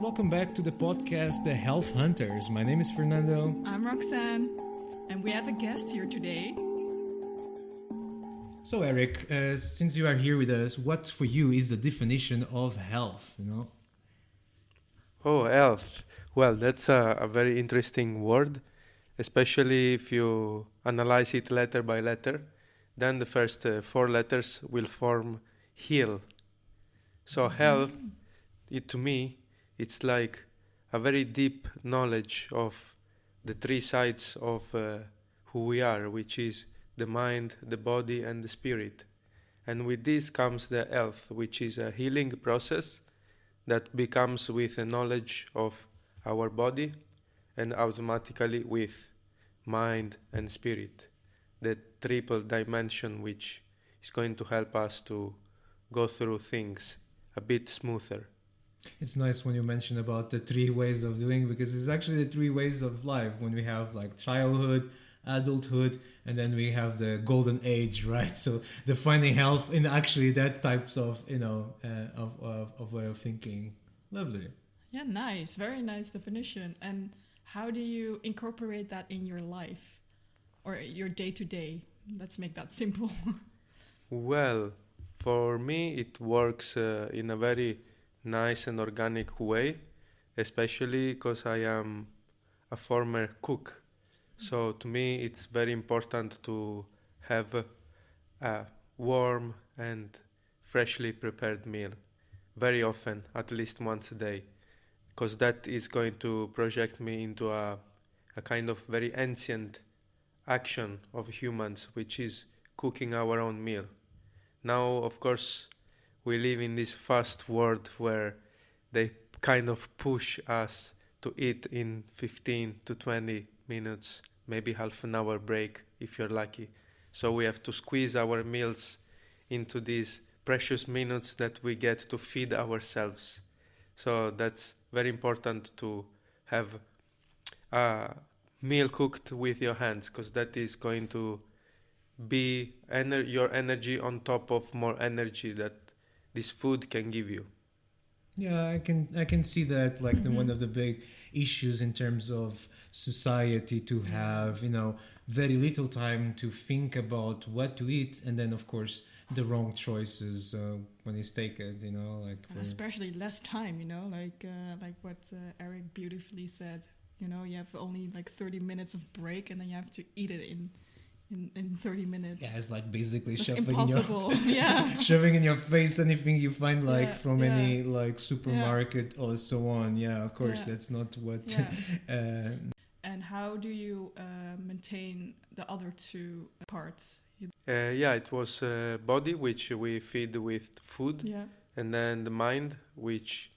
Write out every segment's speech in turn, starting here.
Welcome back to the podcast, The Health Hunters. My name is Fernando. I'm Roxanne, and we have a guest here today. So, Erik, since you are here with us, what for you is the definition of health? Oh, health. Well, that's a very interesting word, especially if you analyze it letter by letter. Then the first four letters will form heal. So health, to me, it's like a very deep knowledge of the three sides of who we are, which is the mind, the body, and the spirit. And with this comes the health, which is a healing process that becomes with a knowledge of our body and automatically with mind and spirit, the triple dimension which is going to help us to go through things a bit smoother. It's nice when you mention about the three ways of doing, because it's actually the three ways of life. When we have like childhood, adulthood, and then we have the golden age, right? So defining health in actually that types of of way of thinking. Lovely. Yeah, nice, very nice definition. And how do you incorporate that in your life or your day to day? Let's make that simple. Well, for me it works in a very nice and organic way, especially because I am a former cook. So to me it's very important to have a warm and freshly prepared meal very often, at least once a day, because that is going to project me into a kind of very ancient action of humans, which is cooking our own meal. Now, of course, we live in this fast world where they kind of push us to eat in 15 to 20 minutes, maybe half an hour break if you're lucky. So we have to squeeze our meals into these precious minutes that we get to feed ourselves. So that's very important to have a meal cooked with your hands, because that is going to be your energy on top of more energy that this food can give you. Yeah, I can see that like one of the big issues in terms of society, to have very little time to think about what to eat, and then of course the wrong choices when it's taken, Especially less time, like what Erik beautifully said. You have only like 30 minutes of break, and then you have to eat it in 30 minutes. Yeah, it's like basically That's shoving impossible. shoving in your face anything you find from any like supermarket or so on. Yeah, of course, that's not what. And how do you maintain the other two parts? It was body, which we feed with food, and then the mind, which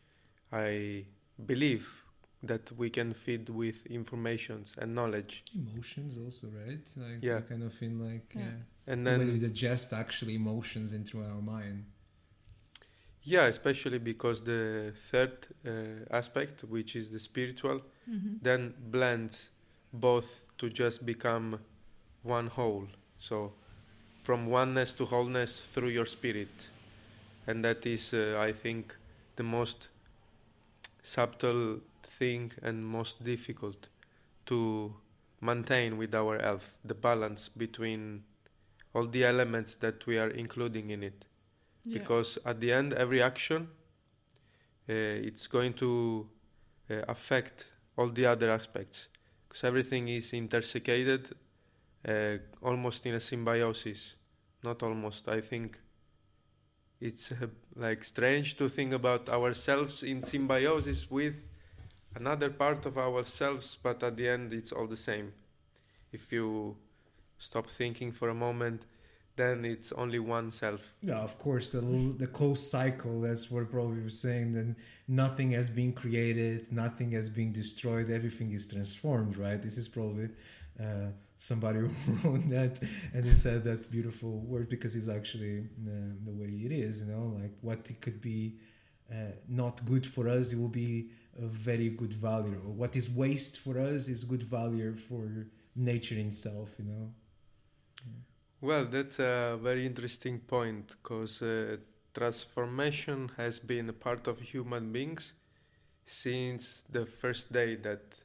I believe that we can feed with informations and knowledge. Emotions also, right? Like we kind of feel like and then we digest actually emotions into our mind. Yeah, especially because the third aspect, which is the spiritual, then blends both to just become one whole. So from oneness to wholeness through your spirit. And that is, I think, the most subtle thing and most difficult to maintain with our health, the balance between all the elements that we are including in it. Because at the end, every action, it's going to affect all the other aspects, because everything is intersected, almost in a symbiosis. Not almost, I think it's like strange to think about ourselves in symbiosis with another part of ourselves, but at the end it's all the same. If you stop thinking for a moment, then it's only one self. Yeah, of course, the closed cycle, that's what probably we're saying. Then nothing has been created, nothing has been destroyed, everything is transformed, right? This is probably somebody who wrote that, and he said that beautiful word, because it's actually the way it is, like what it could be not good for us, it will be a very good value. Or what is waste for us is good value for nature itself, Well, that's a very interesting point, because transformation has been a part of human beings since the first day that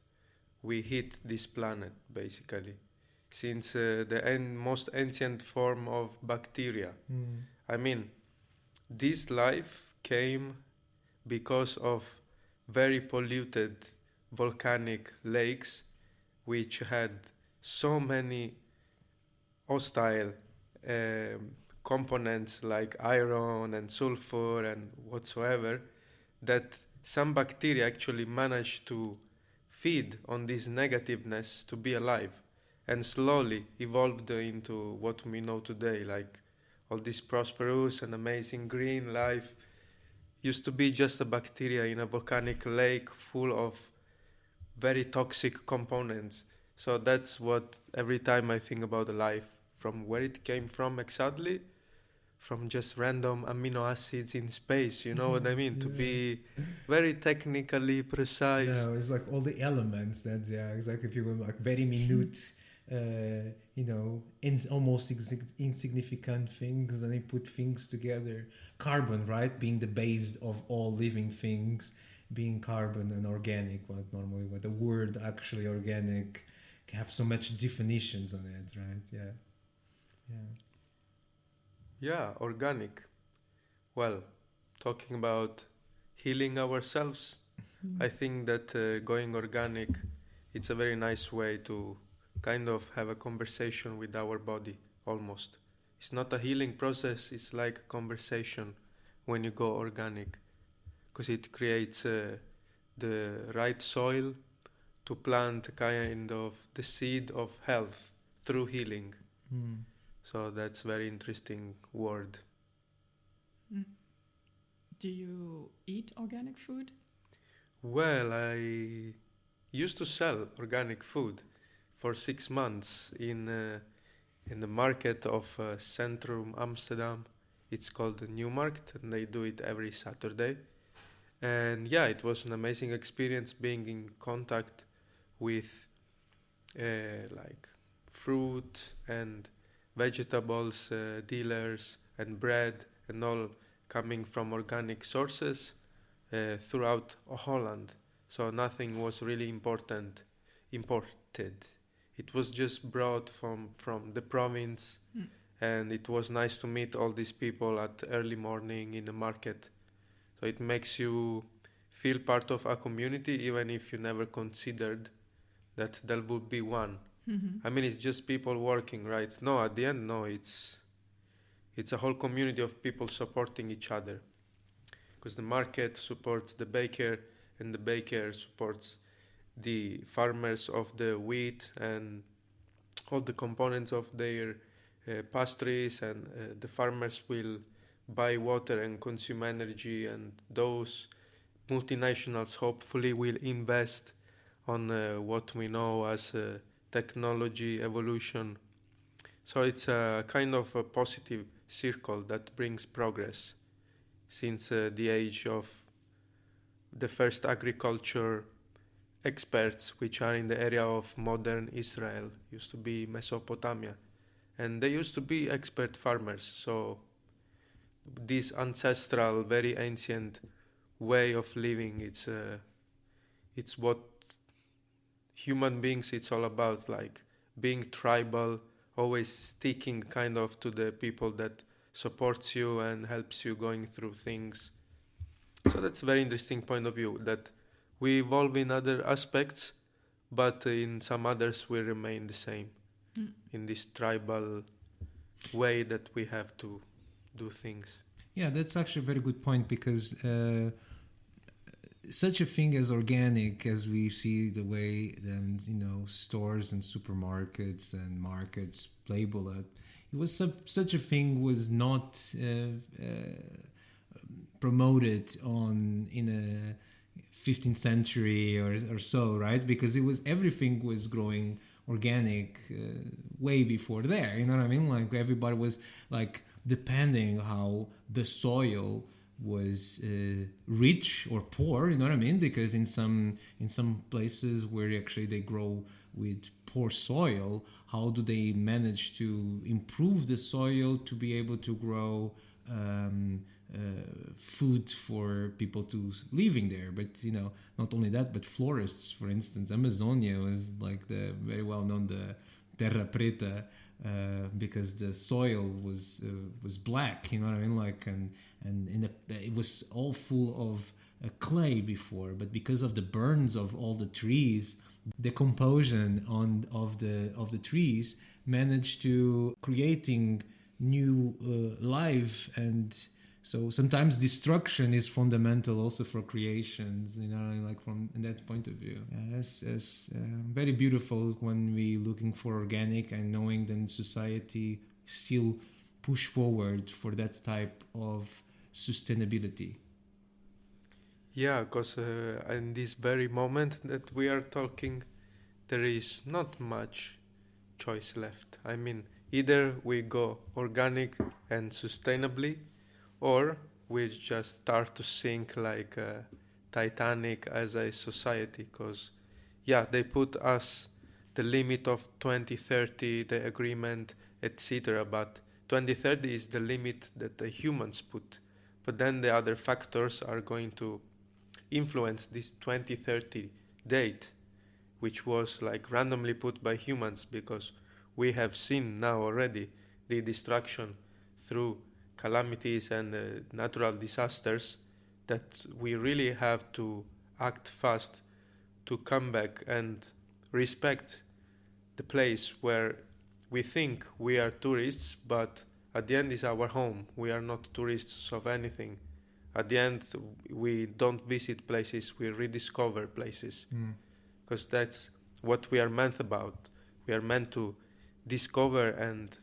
we hit this planet, basically, since the most ancient form of bacteria. I mean, this life came because of very polluted volcanic lakes, which had so many hostile components like iron and sulfur and whatsoever, that some bacteria actually managed to feed on this negativeness to be alive and slowly evolved into what we know today, like all this prosperous and amazing green life used to be just a bacteria in a volcanic lake full of very toxic components. So that's what every time I think about the life, from where it came from exactly, from just random amino acids in space, you know what I mean? To be very technically precise. No, it's like all the elements that, yeah, exactly. If you go like very minute, almost insignificant things, then they put things together. Carbon, right, being the base of all living things, being carbon and organic. What normally, what the word actually organic have so much definitions on it, right? Yeah, yeah. Yeah, organic. Well, talking about healing ourselves, I think that going organic, it's a very nice way to kind of have a conversation with our body, almost. It's not a healing process, it's like a conversation when you go organic, because it creates the right soil to plant kind of the seed of health through healing. So that's very interesting word. Do you eat organic food? Well, I used to sell organic food for 6 months in the market of Centrum Amsterdam. It's called the New Market, and they do it every Saturday. And yeah, it was an amazing experience being in contact with like fruit and vegetables dealers and bread and all coming from organic sources throughout Holland. So nothing was really imported. It was just brought from the province, and it was nice to meet all these people at early morning in the market. So it makes you feel part of a community, even if you never considered that there would be one. I mean, it's just people working, right? No, at the end, no, it's a whole community of people supporting each other. Because the market supports the baker, and the baker supports the farmers of the wheat and all the components of their pastries, and the farmers will buy water and consume energy, and those multinationals hopefully will invest on what we know as technology evolution. So it's a kind of a positive circle that brings progress since the age of the first agriculture experts, which are in the area of modern Israel, used to be Mesopotamia, and they used to be expert farmers. So this ancestral, very ancient way of living, it's what human beings, it's all about, like being tribal, always sticking kind of to the people that supports you and helps you going through things. So that's a very interesting point of view, that we evolve in other aspects, but in some others we remain the same in this tribal way that we have to do things. Yeah, that's actually a very good point, because such a thing as organic, as we see the way then stores and supermarkets and markets label it, such a thing was not promoted in a 15th century or so, right? Because everything was growing organic way before there. You know what I mean? Like everybody was like depending how the soil was rich or poor, you know what I mean? Because in some places where actually they grow with poor soil, how do they manage to improve the soil to be able to grow food for people to living there. But not only that, but florists, for instance, Amazonia was like the very well known the terra preta, because the soil was black, you know what I mean, like, and it was all full of clay before, but because of the burns of all the trees, decomposition of the trees managed to creating new life. And so sometimes destruction is fundamental also for creations, like from that point of view. It's very beautiful when we looking for organic and knowing that society still push forward for that type of sustainability. Yeah, because in this very moment that we are talking, there is not much choice left. I mean, either we go organic and sustainably, or we just start to sink like Titanic as a society. Because, yeah, they put us the limit of 2030, the agreement, etc. But 2030 is the limit that the humans put. But then the other factors are going to influence this 2030 date, which was like randomly put by humans, because we have seen now already the destruction through calamities and natural disasters, that we really have to act fast to come back and respect the place where we think we are tourists, but at the end is our home. We are not tourists of anything. At the end, we don't visit places, we rediscover places. Because that's what we are meant about. We are meant to discover and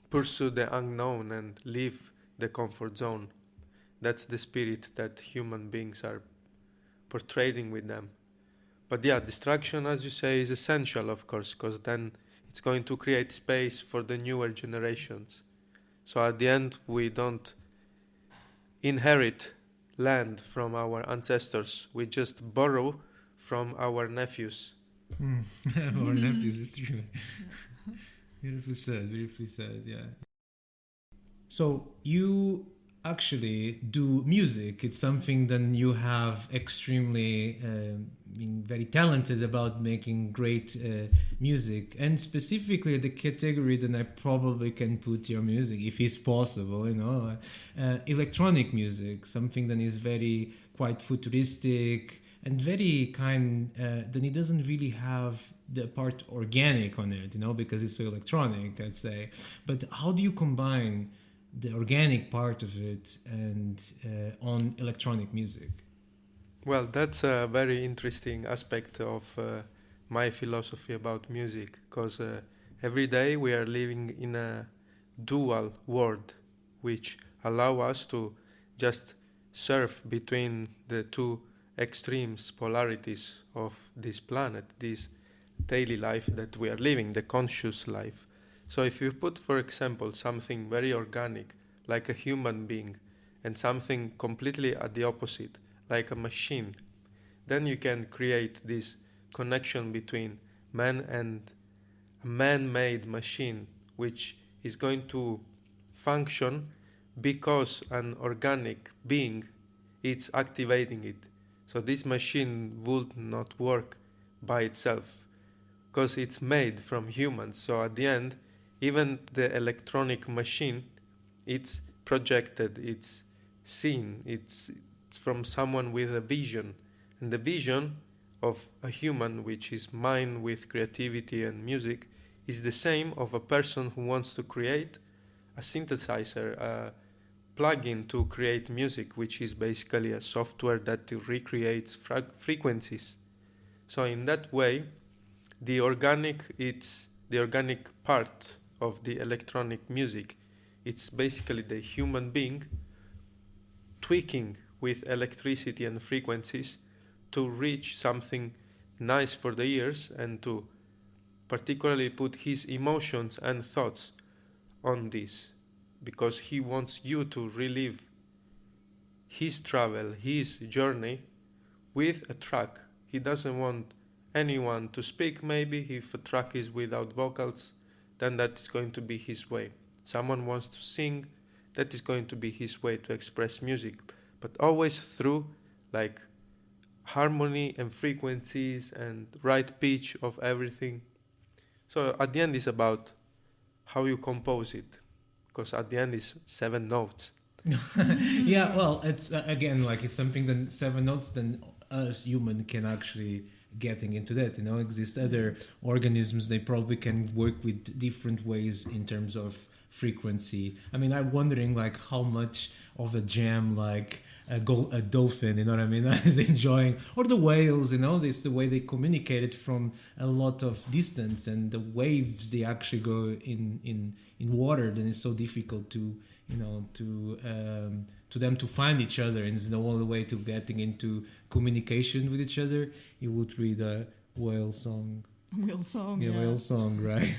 pursue the unknown and leave the comfort zone. That's the spirit that human beings are portraying with them. But yeah, distraction, as you say, is essential, of course, because then it's going to create space for the newer generations. So at the end, we don't inherit land from our ancestors. We just borrow from our nephews. Our nephews, is true. Beautifully said, yeah. So you actually do music. It's something that you have extremely being very talented about making great music, and specifically the category that I probably can put your music, if it's possible, electronic music, something that is very quite futuristic and very kind, then it doesn't really have the part organic on it, because it's so electronic, I'd say. But how do you combine the organic part of it and on electronic music? Well, that's a very interesting aspect of my philosophy about music, because every day we are living in a dual world, which allow us to just surf between the two extremes, polarities of this planet, this daily life that we are living, the conscious life. So if you put, for example, something very organic, like a human being, and something completely at the opposite, like a machine, then you can create this connection between man and a man-made machine, which is going to function because an organic being is activating it. So this machine would not work by itself because it's made from humans. So at the end, even the electronic machine, it's projected, it's seen, it's from someone with a vision. And the vision of a human, which is mine with creativity and music, is the same of a person who wants to create a synthesizer, a plugin to create music, which is basically a software that recreates frequencies. So in that way, the organic part of the electronic music, it's basically the human being tweaking with electricity and frequencies to reach something nice for the ears and to particularly put his emotions and thoughts on this, because he wants you to relive his travel, his journey with a track. He doesn't want anyone to speak. Maybe if a track is without vocals, then that is going to be his way. Someone wants to sing, that is going to be his way to express music, but always through like harmony and frequencies and right pitch of everything. So at the end it's about how you compose it, because at the end it's 7 notes. Yeah, well, it's again like it's something that 7 notes. Then us human can actually getting into that. Exist other organisms. They probably can work with different ways in terms of frequency. I mean, I'm wondering like how much of a jam like a dolphin, is enjoying, or the whales. This the way they communicate it from a lot of distance, and the waves they actually go in water. Then it's so difficult to to them to find each other, and it's the only way to getting into communication with each other. You would read a whale song. Whale song, Yeah, yeah. whale song, right?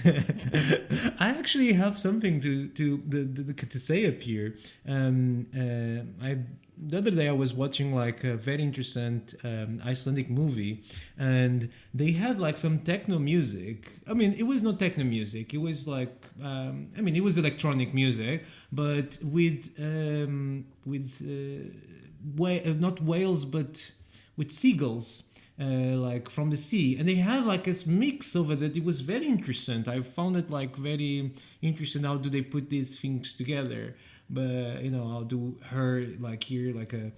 I actually have something to say up here. The other day I was watching like a very interesting Icelandic movie, and they had like some techno music. I mean, it was not techno music. It was like it was electronic music, but with not whales, but with seagulls. Like from the sea, and they had like this mix over that. It was very interesting. I found it like very interesting. How do they put these things together? But I'll do her like here like a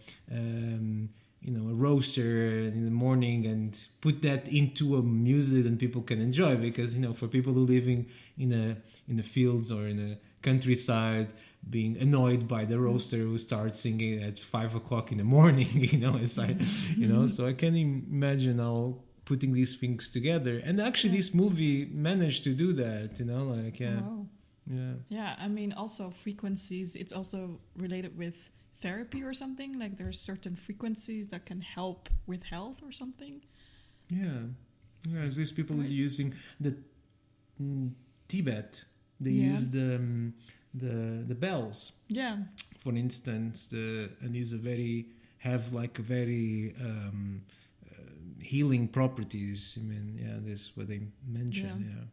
a roaster in the morning and put that into a music that people can enjoy, because for people who living in the fields or in a countryside, being annoyed by the roaster who starts singing at 5 o'clock in the morning, it's like, so I can imagine how putting these things together. And actually this movie managed to do that, like, yeah. Wow. Yeah, I mean, also frequencies, it's also related with therapy or something. Like there's certain frequencies that can help with health or something. Yeah. These people Right. using the Tibet, they use the bells. Yeah. For instance, and these are have like a very healing properties. I mean, this is what they mention.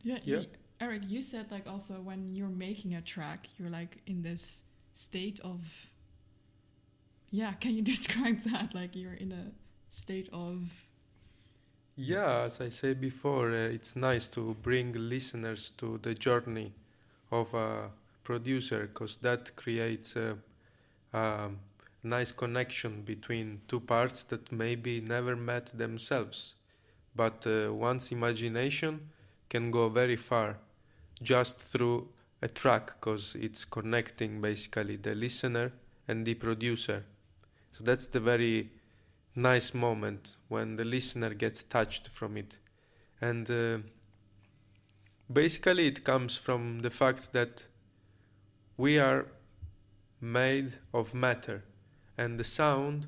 Yeah. Erik, you said like also when you're making a track, you're like in this state of. Yeah, can you describe that? Like you're in a state of. Yeah, as I said before, it's nice to bring listeners to the journey of a producer, because that creates a nice connection between two parts that maybe never met themselves, but one's imagination can go very far just through a track, because it's connecting basically the listener and the producer. So that's the very nice moment when the listener gets touched from it. And basically it comes from the fact that we are made of matter, and the sound,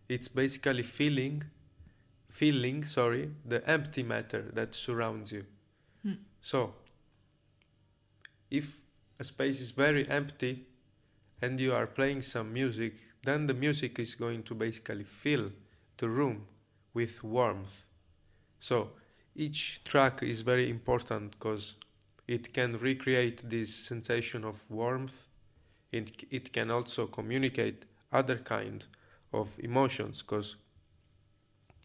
it's basically feeling the empty matter that surrounds you. So if a space is very empty and you are playing some music, then the music is going to basically fill the room with warmth. So each track is very important because it can recreate this sensation of warmth. It can also communicate other kind of emotions, because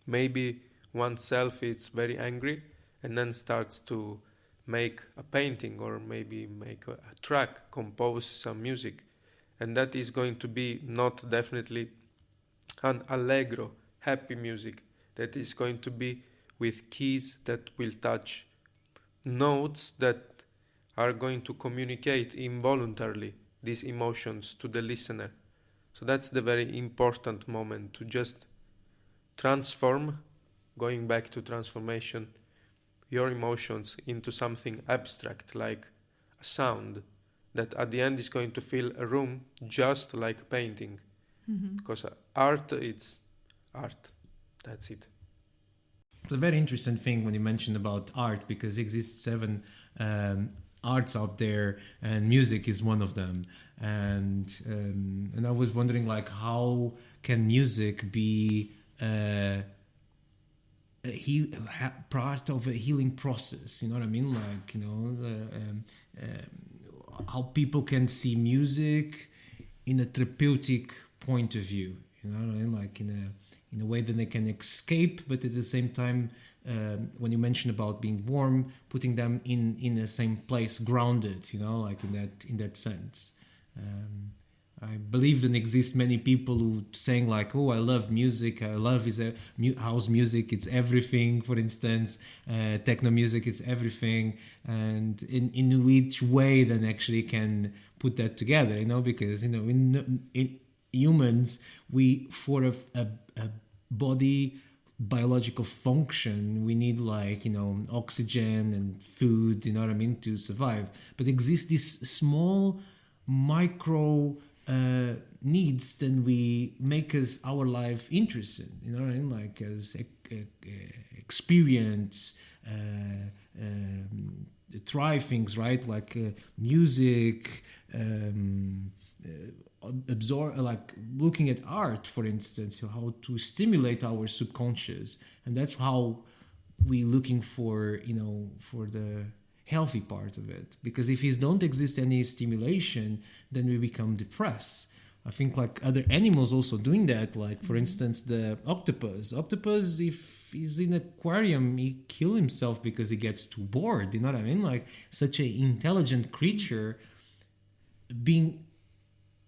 maybe oneself is very angry and then starts to make a painting or maybe make a track, compose some music, and that is going to be not definitely an allegro, happy music. That is going to be with keys that will touch notes that are going to communicate involuntarily these emotions to the listener. So that's the very important moment, to just transform, going back to transformation, your emotions into something abstract, like a sound that at the end is going to fill a room just like painting. Because art, it's art. That's it. It's a very interesting thing when you mentioned about art, because it exists 7 arts out there, and music is one of them. And I was wondering, like, how can music be part of a healing process? You know what I mean? Like, how people can see music in a therapeutic point of view, you know what I mean? Like in a way that they can escape, but at the same time, when you mention about being warm, putting them in the same place, grounded, you know, like in that sense. I believe there exist many people who saying like, oh, I love music, I love house music, it's everything, for instance, techno music, it's everything, and in which way then actually can put that together, you know, because, you know, in humans, we, for a body biological function, we need, like, you know, oxygen and food, you know what I mean, to survive. But exists this small micro needs then we make us our life interesting, you know what I mean, like as experience try things, right, like music, absorb, like looking at art, for instance, how to stimulate our subconscious, and that's how we looking for, you know, for the healthy part of it. Because if it don't exist any stimulation, then we become depressed. I think like other animals also doing that, like for instance the octopus, if he's in an aquarium, he kill himself because he gets too bored, you know what I mean, like such an intelligent creature being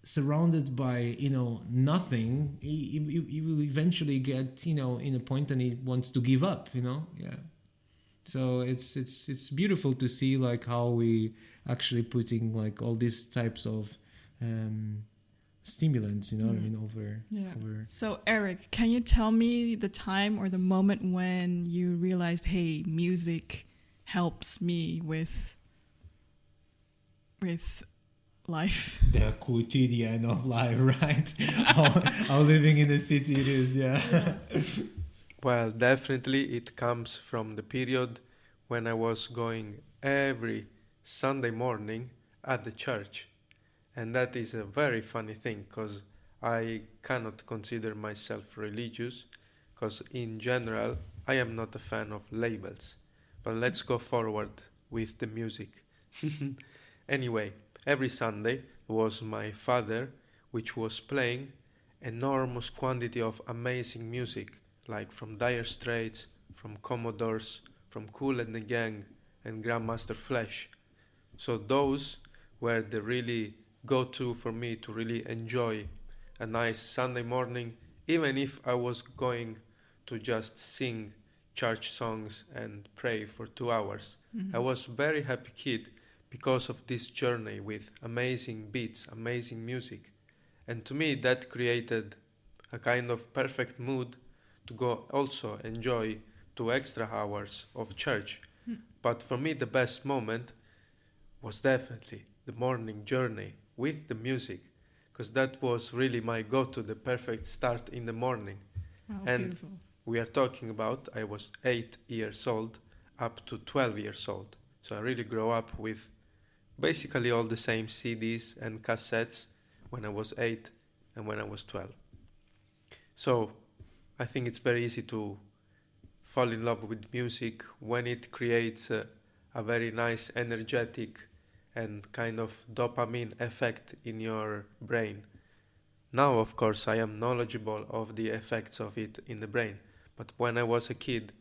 surrounded by, you know, nothing, he will eventually get, you know, in a point and he wants to give up, you know. Yeah. So it's beautiful to see like how we actually putting like all these types of stimulants, you know what I mean, over. So Erik, can you tell me the time or the moment when you realized, hey, music helps me with life? The quotidian of life, right? how living in the city it is, yeah. Well, definitely it comes from the period when I was going every Sunday morning at the church. And that is a very funny thing, because I cannot consider myself religious, because in general I am not a fan of labels. But let's go forward with the music. Anyway, every Sunday was my father which was playing enormous quantity of amazing music, like from Dire Straits, from Commodores, from Kool and the Gang, and Grandmaster Flash. So those were the really go-to for me to really enjoy a nice Sunday morning, even if I was going to just sing church songs and pray for 2 hours. I was a very happy kid because of this journey with amazing beats, amazing music. And to me that created a kind of perfect mood to go also enjoy 2 extra hours of church. But for me the best moment was definitely the morning journey with the music, because that was really my go-to, the perfect start in the morning. Oh, and beautiful. We are talking about I was 8 years old up to 12 years old. So I really grew up with basically all the same CDs and cassettes when I was 8 and when I was 12. So I think it's very easy to fall in love with music when it creates a very nice, energetic and kind of dopamine effect in your brain. Now, of course, I am knowledgeable of the effects of it in the brain. But when I was a kid,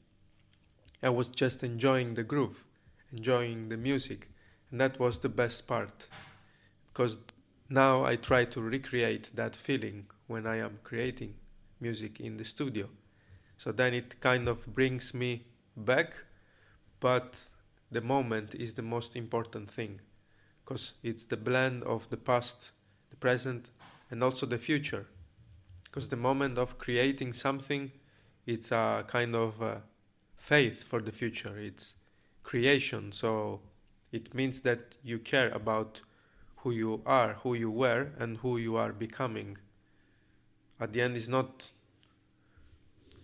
I was just enjoying the groove, enjoying the music. And that was the best part. Because now I try to recreate that feeling when I am creating music in the studio. So then it kind of brings me back, but the moment is the most important thing, because it's the blend of the past, the present, and also the future. Because the moment of creating something, it's a kind of faith for the future. It's creation, so it means that you care about who you are, who you were, and who you are becoming. At the end, it's not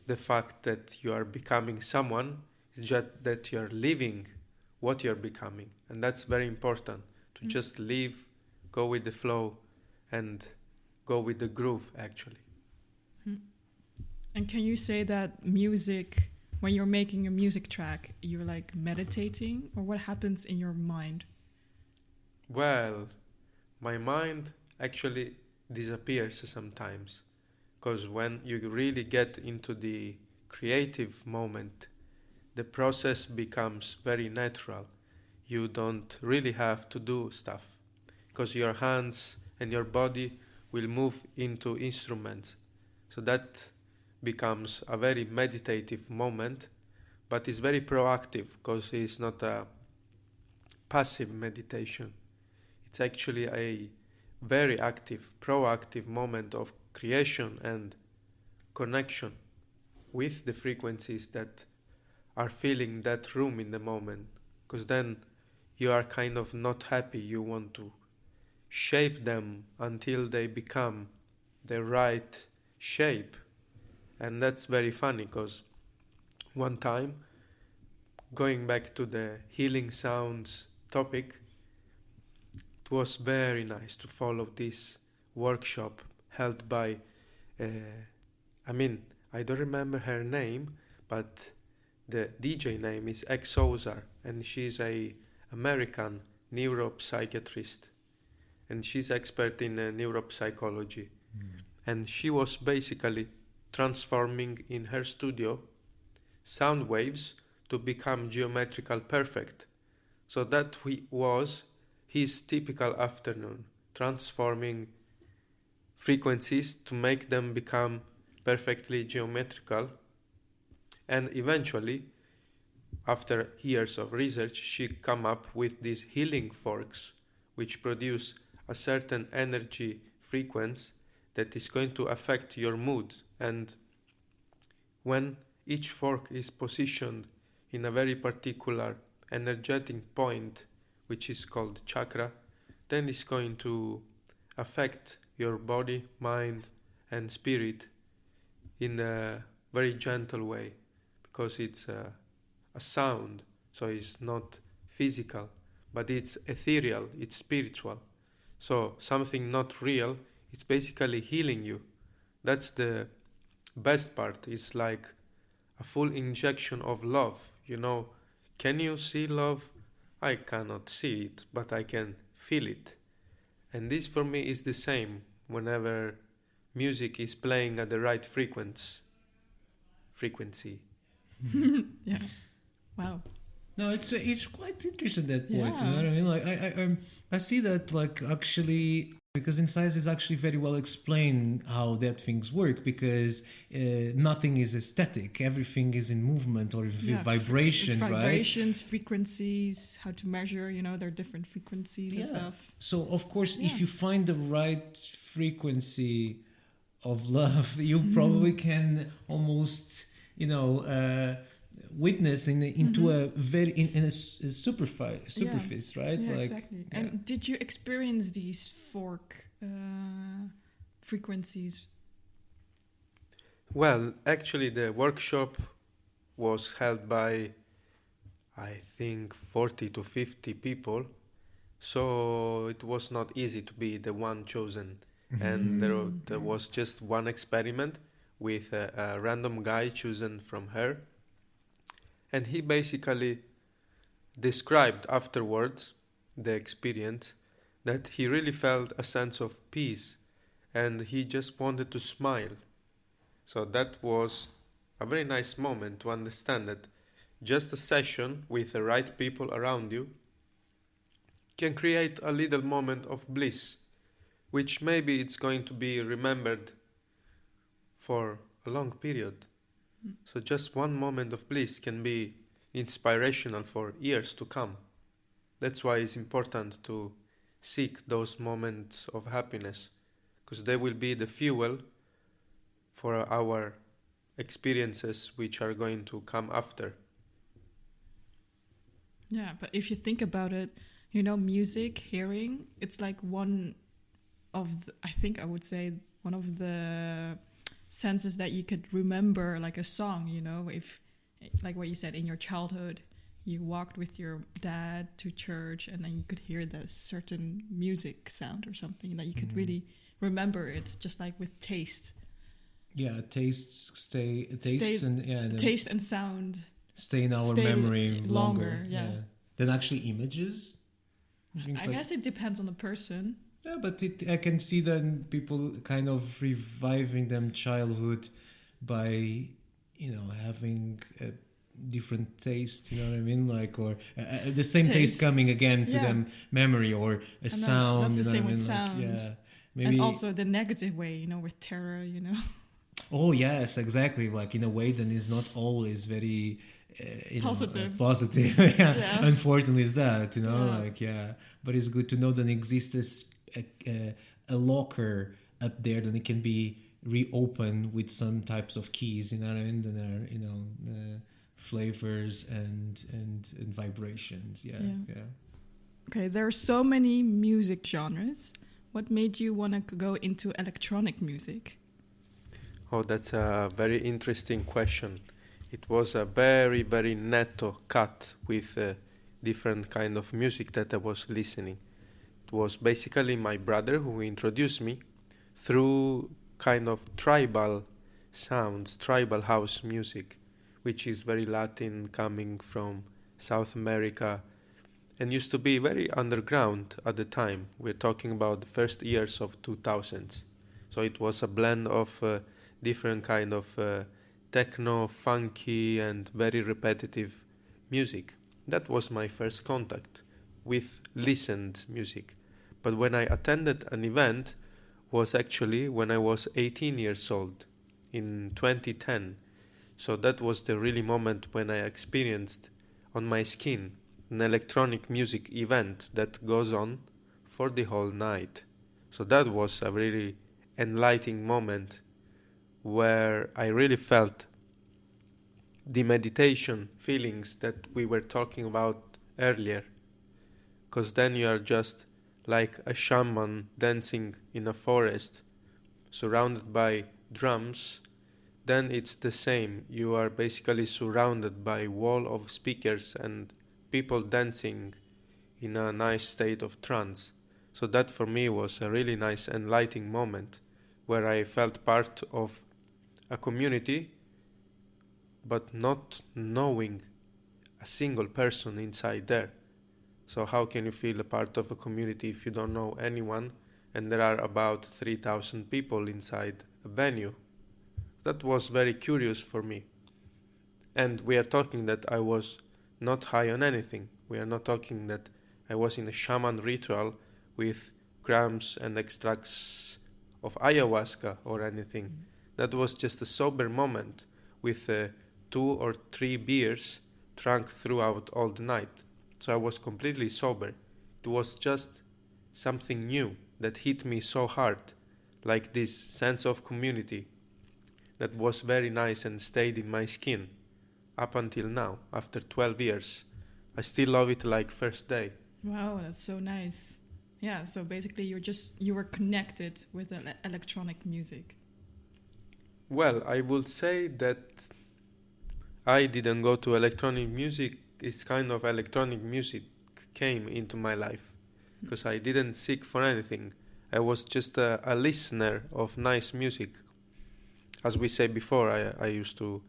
the fact that you are becoming someone, it's just that you are living what you are becoming. And that's very important, to just live, go with the flow, and go with the groove, actually. And can you say that music, when you're making a music track, you're like meditating, or what happens in your mind? Well, my mind actually disappears sometimes, because when you really get into the creative moment, the process becomes very natural. You don't really have to do stuff, because your hands and your body will move into instruments. So that becomes a very meditative moment, but it's very proactive because it's not a passive meditation. It's actually a very active, proactive moment of creation and connection with the frequencies that are filling that room in the moment. Because then you are kind of not happy, you want to shape them until they become the right shape. And that's very funny because one time, going back to the healing sounds topic, it was very nice to follow this workshop held by, uh, I mean, I don't remember her name, but the DJ name is Exozar, and she's a American neuropsychiatrist, and she's expert in neuropsychology. And she was basically transforming in her studio sound waves to become geometrical perfect. So that was his typical afternoon, transforming frequencies to make them become perfectly geometrical. And eventually, after years of research, she come up with these healing forks, which produce a certain energy frequency that is going to affect your mood. And when each fork is positioned in a very particular energetic point, which is called chakra, then it's going to affect your body, mind, and spirit in a very gentle way, because it's a sound, so it's not physical, but it's ethereal, it's spiritual. So something not real, it's basically healing you. That's the best part. It's like a full injection of love. Can you see love? I cannot see it, but I can feel it. And this for me is the same whenever music is playing at the right frequency. Yeah. Wow. No, it's quite interesting that point. Yeah. You know what I mean? Like I see that like actually because in science is actually very well explained how that things work because nothing is static. Everything is in movement or vibration, right? Vibrations, frequencies, how to measure. There are different frequencies and stuff. So of course, if you find the right frequency of love, you probably can almost witness into a very in a superfice, right? Yeah, exactly. And did you experience these fork frequencies? Well, actually, the workshop was held by, I think, 40 to 50 people, so it was not easy to be the one chosen. And there was just one experiment with a random guy chosen from her. And he basically described afterwards the experience that he really felt a sense of peace and he just wanted to smile. So that was a very nice moment to understand that just a session with the right people around you can create a little moment of bliss, which maybe it's going to be remembered for a long period. So just one moment of bliss can be inspirational for years to come. That's why it's important to seek those moments of happiness, because they will be the fuel for our experiences which are going to come after. Yeah, but if you think about it, music, hearing, it's like one of the, I think I would say one of the senses that you could remember, like a song, if, like what you said, in your childhood you walked with your dad to church and then you could hear this certain music sound or something that you could really remember it, just like with taste. Taste and sound stay in our memory longer. Yeah. Than actually images. I guess it depends on the person. Yeah, but I can see then people kind of reviving them childhood by, having a different taste. You know what I mean? Like, or the same taste coming again to them, memory or a sound. That's the same with sound. Like, yeah, maybe. And also the negative way, with terror. Oh yes, exactly. Like in a way that is not always very. Positive. yeah. Unfortunately, it's that but it's good to know that exists a locker up there that it can be reopened with some types of keys, and there flavors and vibrations. Yeah. Okay, there are so many music genres. What made you want to go into electronic music? Oh, that's a very interesting question. It was a very, very netto cut with different kind of music that I was listening. It was basically my brother who introduced me through kind of tribal sounds, tribal house music, which is very Latin, coming from South America, and used to be very underground at the time. We're talking about the first years of 2000s. So it was a blend of different kind of techno, funky, and very repetitive music. That was my first contact with listened music. But when I attended an event was actually when I was 18 years old in 2010. So that was the really moment when I experienced on my skin an electronic music event that goes on for the whole night. So that was a really enlightening moment where I really felt the meditation feelings that we were talking about earlier. Because then you are just like a shaman dancing in a forest, surrounded by drums. Then it's the same. You are basically surrounded by a wall of speakers and people dancing in a nice state of trance. So that for me was a really nice enlightening moment where I felt part of a community, but not knowing a single person inside there. So how can you feel a part of a community if you don't know anyone and there are about 3,000 people inside a venue? That was very curious for me. And we are talking that I was not high on anything. We are not talking that I was in a shaman ritual with grams and extracts of ayahuasca or anything. That was just a sober moment with 2 or 3 beers drunk throughout all the night. So I was completely sober. It was just something new that hit me so hard, like this sense of community that was very nice and stayed in my skin up until now, after 12 years. I still love it like first day. Wow, that's so nice. Yeah, so basically you were connected with electronic music. Well, I would say that I didn't go to electronic music. This kind of electronic music came into my life because I didn't seek for anything. I was just a listener of nice music. As we said before, I used to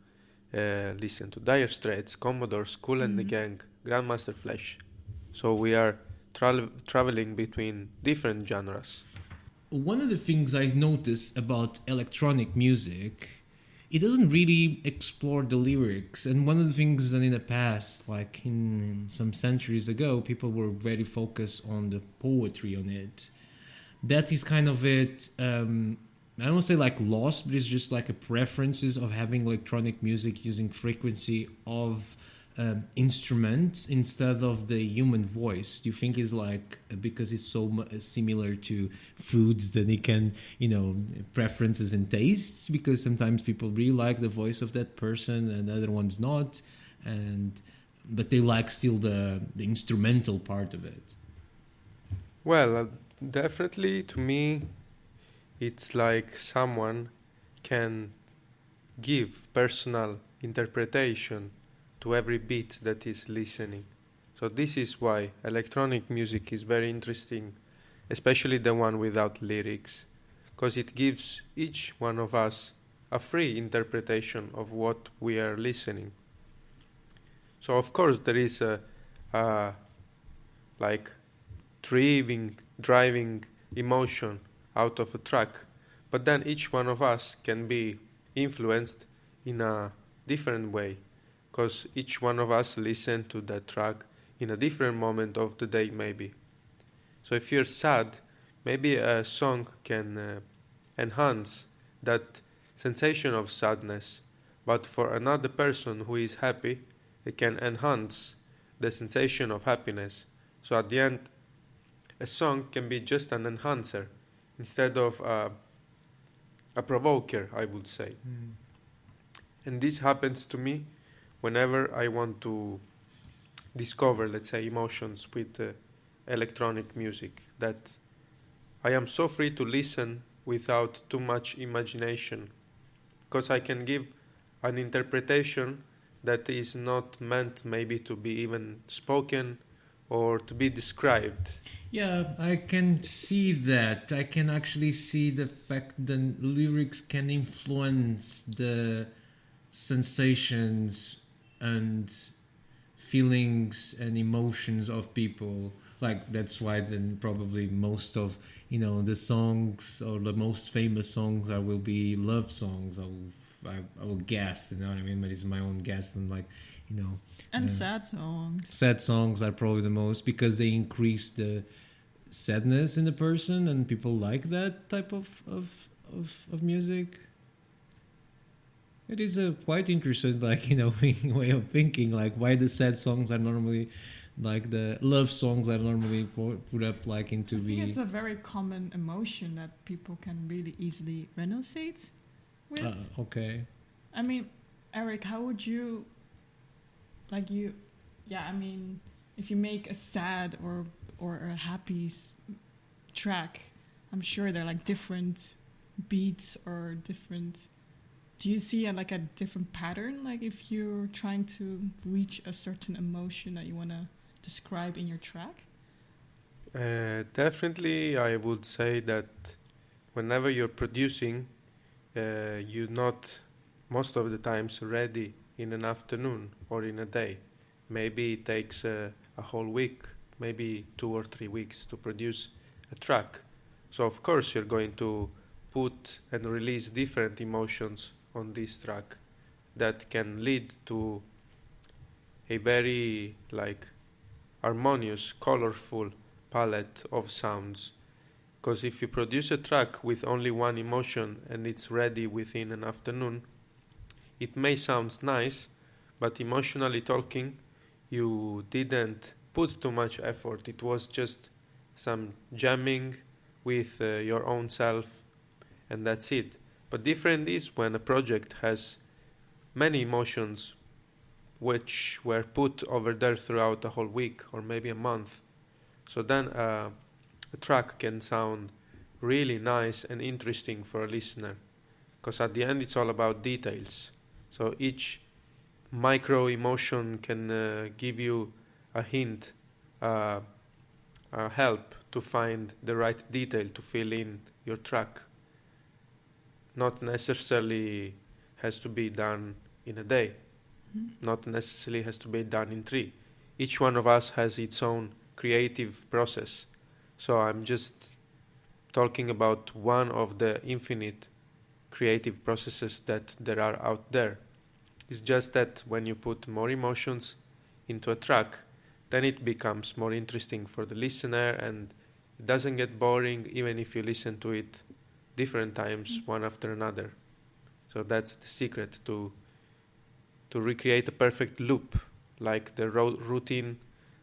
listen to Dire Straits, Commodores, Kool and the Gang, Grandmaster Flash. So we are traveling between different genres. One of the things I notice about electronic music, it doesn't really explore the lyrics. And one of the things that in the past, like in some centuries ago, people were very focused on the poetry on it. That is kind of it. I don't say like lost, but it's just like a preferences of having electronic music using frequency of instruments instead of the human voice. Do you think is like because it's so similar to foods that it can, preferences and tastes? Because sometimes people really like the voice of that person and other ones not, but they like still the instrumental part of it. Well, definitely to me, it's like someone can give personal interpretation to every beat that is listening. So this is why electronic music is very interesting, especially the one without lyrics, because it gives each one of us a free interpretation of what we are listening. So of course there is like driving emotion out of a track. But then each one of us can be influenced in a different way, because each one of us listen to that track in a different moment of the day maybe. So if you're sad, maybe a song can enhance that sensation of sadness, but for another person who is happy, it can enhance the sensation of happiness. So at the end, a song can be just an enhancer instead of a provoker, I would say. And this happens to me whenever I want to discover, let's say, emotions with electronic music, that I am so free to listen without too much imagination, because I can give an interpretation that is not meant maybe to be even spoken or to be described. Yeah, I can see that. I can actually see the fact that lyrics can influence the sensations and feelings and emotions of people. Like, that's why then probably most of, the songs or the most famous songs will be love songs. I will guess, you know what I mean? But it's my own guess. And And sad songs. Sad songs are probably the most, because they increase the sadness in the person, and people like that type of music. It is a quite interesting, way of thinking, like why the sad songs are normally, like the love songs are normally put up into the. I think it's a very common emotion that people can really easily resonate with. Okay. I mean, Erik, how would you, if you make a sad or a happy track, I'm sure they're like different beats or different. Do you see a different pattern? Like if you're trying to reach a certain emotion that you want to describe in your track? Definitely, I would say that whenever you're producing, you're not most of the times ready in an afternoon or in a day. Maybe it takes a whole week, maybe 2 or 3 weeks to produce a track. So of course you're going to put and release different emotions on this track that can lead to a very harmonious, colorful palette of sounds. Because if you produce a track with only one emotion and it's ready within an afternoon, it may sound nice, but emotionally talking, you didn't put too much effort. It was just some jamming with your own self, and that's it. But different is when a project has many emotions which were put over there throughout a whole week or maybe a month. So then a track can sound really nice and interesting for a listener, because at the end it's all about details. So each micro emotion can give you a hint, a help to find the right detail to fill in your track. Not necessarily has to be done in a day. Not necessarily has to be done in 3. Each one of us has its own creative process. So I'm just talking about one of the infinite creative processes that there are out there. It's just that when you put more emotions into a track, then it becomes more interesting for the listener, and it doesn't get boring even if you listen to it different times, one after another. So that's the secret, to recreate a perfect loop, like the routine,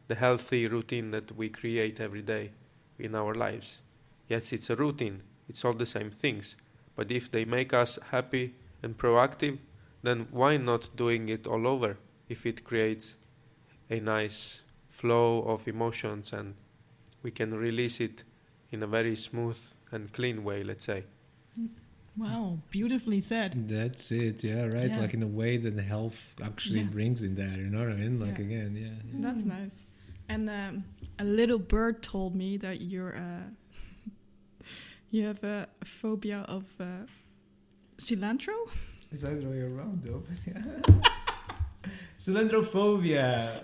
the healthy routine that we create every day in our lives. Yes, it's a routine, it's all the same things, but if they make us happy and proactive, then why not doing it all over if it creates a nice flow of emotions and we can release it in a very smooth and clean way, let's say. Wow, beautifully said. That's it, yeah, right. Yeah. Like in a way that the health actually brings in there, you know what I mean? Like again, yeah. That's nice. And a little bird told me that you have a phobia of cilantro. It's the other way around though, but yeah. Cilantrophobia.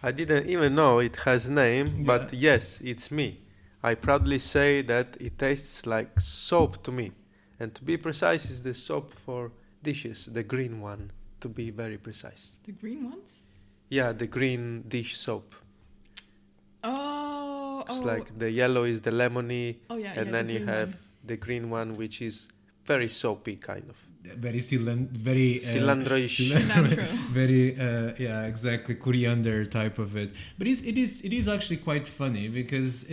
I didn't even know it has name, but yes, it's me. I proudly say that it tastes like soap to me. And to be precise, is the soap for dishes, the green one, to be very precise. The green ones? Yeah, the green dish soap. Oh, It's like the yellow is the lemony, yeah, and then the you have one. the green one, which is very soapy, kind of. Very cilantro-ish. Cilantro. Very yeah, exactly, coriander type of it. But it is actually quite funny because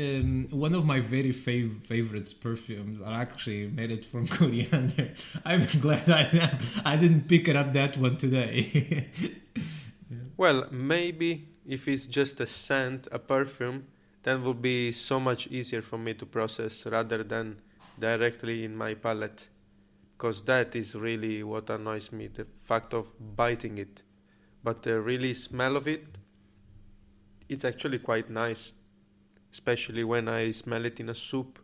one of my very favorites perfumes are actually made it from coriander. I'm glad I didn't pick it up that one today. Well, maybe if it's just a scent, a perfume, then would be so much easier for me to process rather than directly in my palate. Because that is really what annoys me, the fact of biting it. But the really smell of it, it's actually quite nice, especially when I smell it in a soup.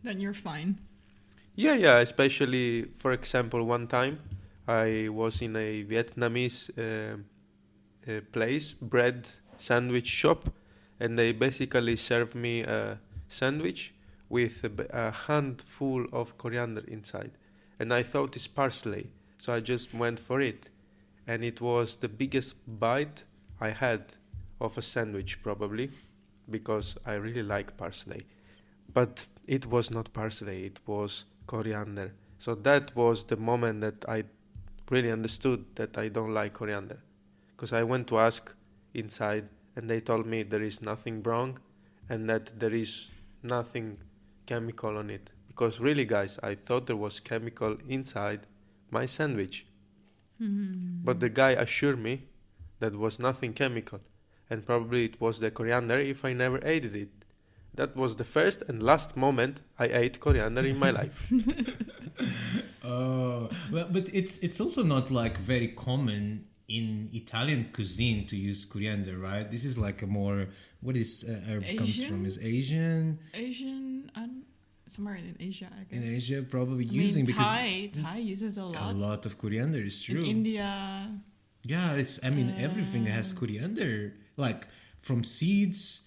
Then you're fine. Yeah, especially, for example, one time I was in a Vietnamese place, bread sandwich shop, and they basically served me a sandwich with a handful of coriander inside. And I thought it's parsley, so I just went for it. And it was the biggest bite I had of a sandwich, probably, because I really like parsley. But it was not parsley, it was coriander. So that was the moment that I really understood that I don't like coriander. Because I went to ask inside, and they told me there is nothing wrong and that there is nothing chemical on it. Because really, guys, I thought there was chemical inside my sandwich. But the guy assured me that was nothing chemical, and probably it was the coriander if I never ate it. That was the first and last moment I ate coriander in my life. Oh, well, but it's also not like very common in Italian cuisine to use coriander, right? This is like a more, what is herb comes from? Is Asian, somewhere in Asia, I guess. in Asia probably I using, mean, because Thai uses a lot of coriander is true. in India. Yeah, it's, I mean, everything has coriander, like from seeds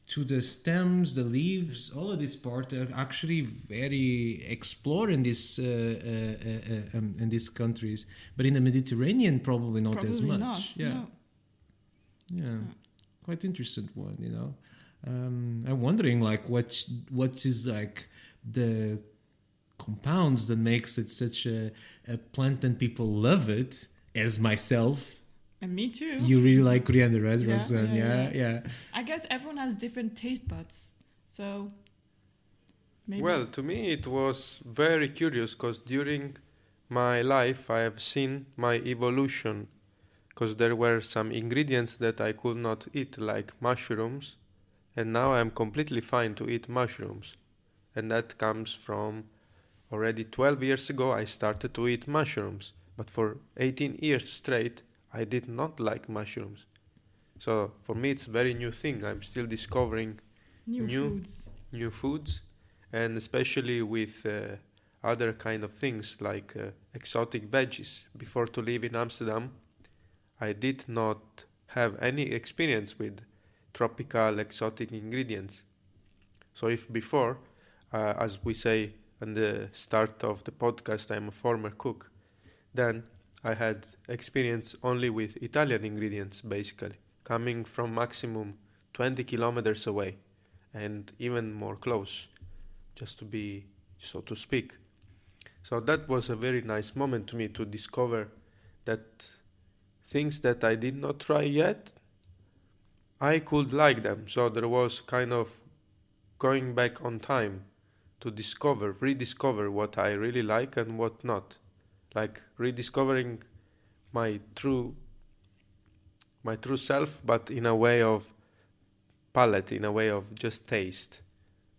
to the stems, the leaves, all of this part are actually very explored in this in these countries, but in the Mediterranean probably not as much. Not, yeah, no. yeah, quite interesting one. You know, I'm wondering like what is like the compounds that makes it such a plant and people love it, as myself. And me too. You really like coriander, right, Yeah, Roxanne? Yeah. I guess everyone has different taste buds, so maybe. Well, to me it was very curious because during my life I have seen my evolution, because there were some ingredients that I could not eat, like mushrooms, and now I'm completely fine to eat mushrooms. And that comes from already 12 years ago I started to eat mushrooms, but for 18 years straight I did not like mushrooms. So for me it's a very new thing. I'm still discovering new foods, and especially with other kind of things like exotic veggies. Before to live in Amsterdam, I did not have any experience with tropical exotic ingredients. So if before, as we say in the start of the podcast, I'm a former cook, then I had experience only with Italian ingredients, basically, coming from maximum 20 kilometers away and even more close, just to be, so to speak. So that was a very nice moment to me to discover that things that I did not try yet, I could like them. So there was kind of going back on time to rediscover what I really like and what not. Like rediscovering my true self, but in a way of palate, in a way of just taste,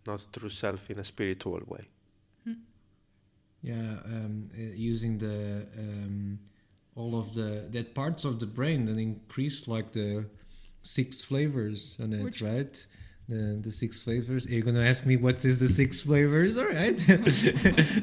not true self in a spiritual way. Yeah, using the all of that parts of the brain that increase like the 6 flavors on it, right? the 6 flavors. Are you going to ask me what is the 6 flavors? All right.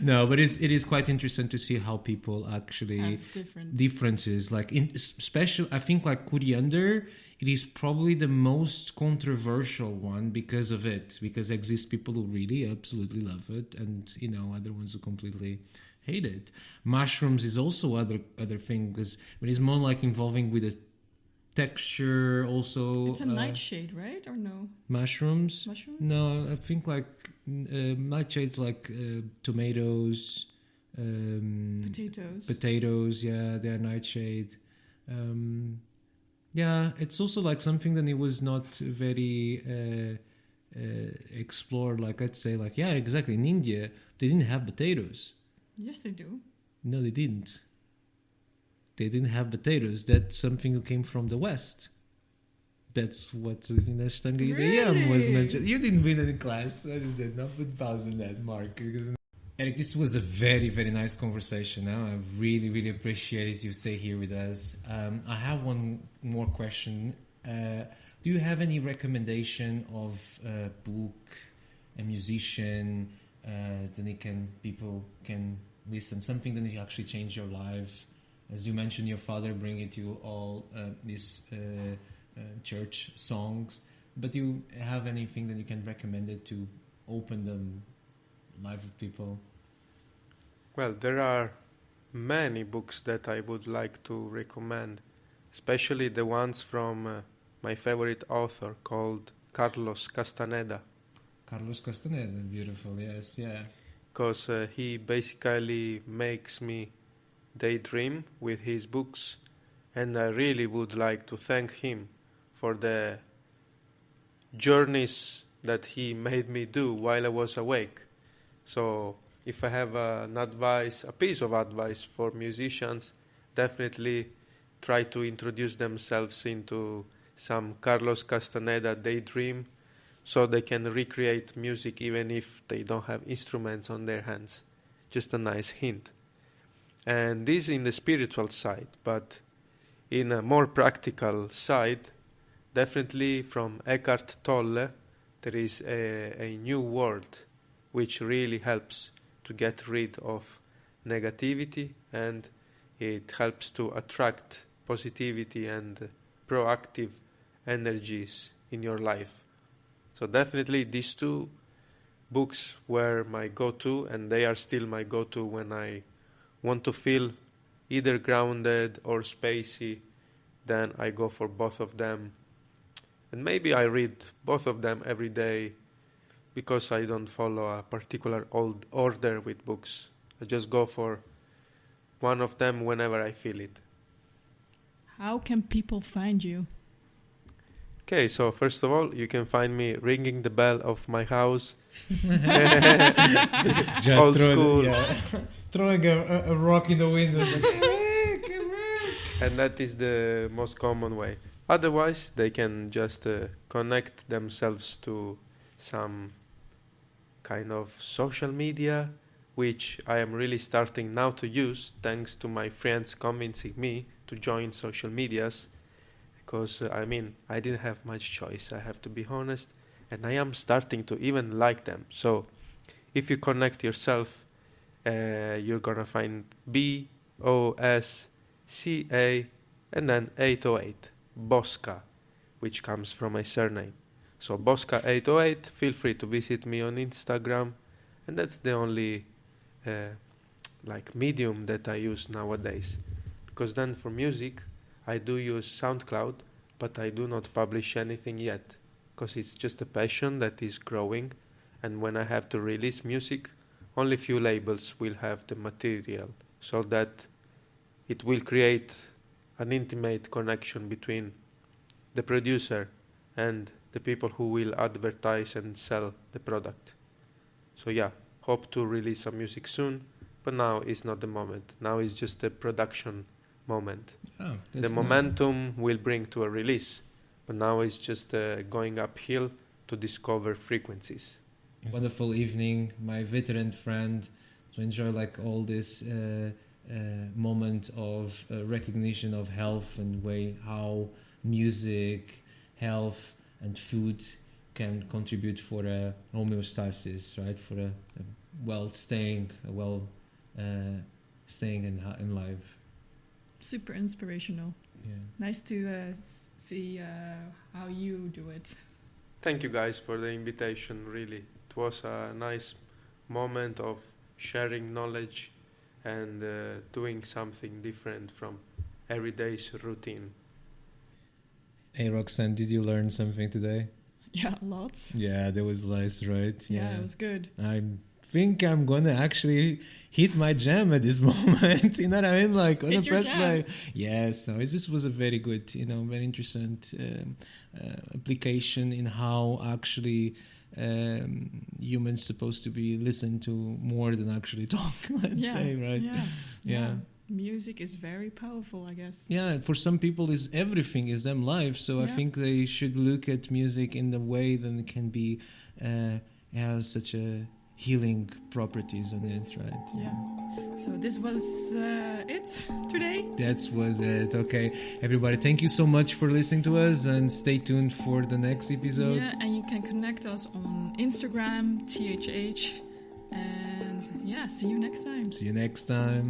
No, but it is quite interesting to see how people actually have different differences. Like in special, I think like coriander, it is probably the most controversial one because of it. Because exist people who really absolutely love it, and other ones who completely hate it. Mushrooms is also other thing because it's more like involving with a texture also. It's a nightshade, right? Or no? Mushrooms? No, I think like nightshades like tomatoes. Potatoes, yeah, they're nightshade. Yeah, it's also like something that it was not very explored. Like I'd say, like yeah, exactly. In India, they didn't have potatoes. Yes, they do. No, they didn't. They didn't have potatoes. That's something that came from the West. That's what in Ashtanga Yam was mentioned. You didn't win any class. I just did not put pause on that, Mark. Because Erik, this was a very, very nice conversation. I really, really appreciate you stay here with us. I have one more question. Do you have any recommendation of a book, a musician that people can listen, something that will actually change your life? As you mentioned, your father bringing you all these church songs, but do you have anything that you can recommend it to open the life of people? Well, there are many books that I would like to recommend, especially the ones from my favorite author called Carlos Castaneda. Carlos Castaneda, beautiful, yes, yeah. Because he basically makes me daydream with his books, and I really would like to thank him for the journeys that he made me do while I was awake. So if I have a piece of advice for musicians, definitely try to introduce themselves into some Carlos Castaneda daydream so they can recreate music even if they don't have instruments on their hands. Just a nice hint. And this in the spiritual side, but in a more practical side, definitely from Eckhart Tolle, there is a new world which really helps to get rid of negativity, and it helps to attract positivity and proactive energies in your life. So definitely these two books were my go-to, and they are still my go-to when I want to feel either grounded or spacey. Then I go for both of them. And maybe I read both of them every day because I don't follow a particular old order with books. I just go for one of them whenever I feel it. How can people find you? Okay, so first of all, you can find me ringing the bell of my house. Just old school. Throwing a rock in the window. Like, Erik. And that is the most common way. Otherwise, they can just connect themselves to some kind of social media, which I am really starting now to use, thanks to my friends convincing me to join social medias. Because, I didn't have much choice, I have to be honest, and I am starting to even like them. So, if you connect yourself, you're gonna find BOSCA and then 808, Bosca, which comes from my surname. So, Bosca808, feel free to visit me on Instagram, and that's the only medium that I use nowadays. Because then for music, I do use SoundCloud, but I do not publish anything yet, because it's just a passion that is growing, and when I have to release music, only few labels will have the material, so that it will create an intimate connection between the producer and the people who will advertise and sell the product. So yeah, hope to release some music soon, but now is not the moment. Now is just a production moment. The momentum will bring to a release, but now it's just going uphill to discover frequencies. Wonderful evening, my veteran friend, to enjoy all this moment of recognition of health and way how music, health, and food can contribute for a homeostasis, right? For a staying in life. Super inspirational. Yeah. Nice to see how you do it. Thank you guys for the invitation, really. It was a nice moment of sharing knowledge and doing something different from everyday's routine. Hey Roxanne, did you learn something today? Yeah, lots. Yeah, that was nice, right? Yeah, it was good. I think I'm gonna actually hit my jam at this moment. You know what I mean? Like on Hit the your press jam. play. Yes, no, this was a very good, very interesting application in how actually humans supposed to be listened to more than actually talk. Let's say, right? Yeah. Music is very powerful, I guess. Yeah, for some people, is everything is them life. So I think they should look at music in the way that it can be has such a healing properties on it, right? Yeah. So this was it today. That was it. Okay, everybody, thank you so much for listening to us, and stay tuned for the next episode. Yeah, and you can connect us on Instagram, THH, and see you next time. See you next time.